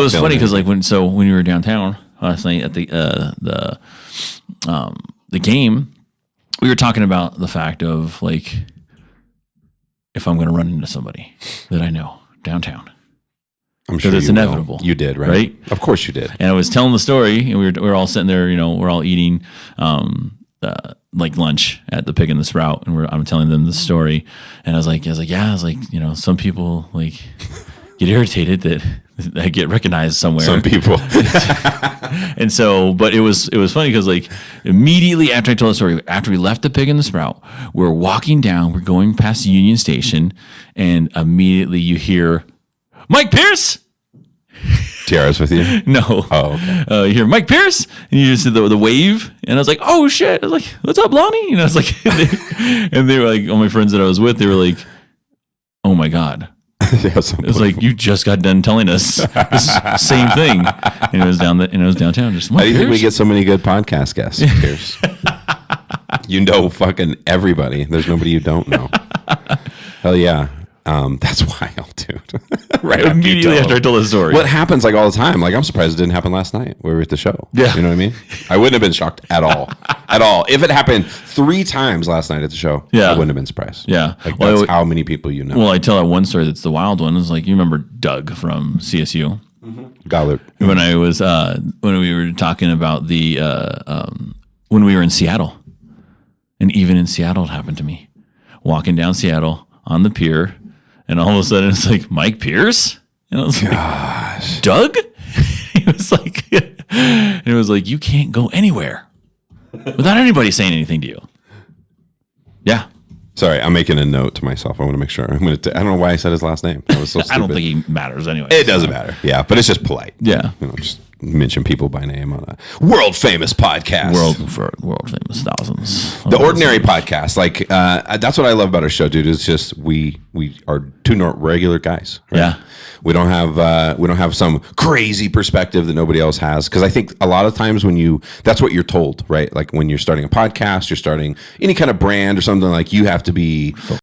was funny because like when we were downtown last night at the game, we were talking about the fact of like if I'm going to run into somebody that I know downtown. I'm sure it's inevitable. You did, right? Of course you did. And I was telling the story, and we were all sitting there, we're all eating like lunch at the Pig and the Sprout, and I'm telling them the story, and I was like, some people like get irritated that I get recognized somewhere. Some people. And so, but it was funny because like immediately after I told the story, after we left the Pig and the Sprout, we're walking down, we're going past Union Station, and immediately you hear, Mike Pierce? Tiara's with you? No. Oh, okay. You hear Mike Pierce? And you just did the wave. And I was like, oh, shit. I was like, what's up, Lonnie? And I was like, and they were like, all my friends that I was with, they were like, oh, my God. It was like, you just got done telling us this same thing. And it was downtown. Just, How do you think we get so many good podcast guests, Pierce? You know fucking everybody. There's nobody you don't know. Hell yeah. That's wild, dude. Right immediately after I told the story. What happens like all the time? Like I'm surprised it didn't happen last night. We were at the show. Yeah. You know what I mean? I wouldn't have been shocked at all. At all. If it happened 3 times last night at the show, I wouldn't have been surprised. Yeah. Like that's how many people you know. Well, I tell that one story that's the wild one. It's like, you remember Doug from CSU? Mm-hmm. Gollert. When I was, when we were talking about the, when we were in Seattle. And even in Seattle, it happened to me. Walking down Seattle on the pier. And all of a sudden, it's like, Mike Pierce? And I was like, Doug? It was like, you can't go anywhere without anybody saying anything to you. Yeah. Sorry, I'm making a note to myself. I want to make sure. I don't know why I said his last name. That was so stupid. I don't think he matters anyway. It doesn't matter. Yeah, but it's just polite. Yeah. Just mention people by name on a world famous podcast. World famous thousands. The Ordinary podcast. Like, that's what I love about our show, dude. It's just we are 2 regular guys. Right? Yeah. We don't have some crazy perspective that nobody else has. Because I think a lot of times that's what you're told, right? Like when you're starting a podcast, you're starting any kind of brand or something, like you have to be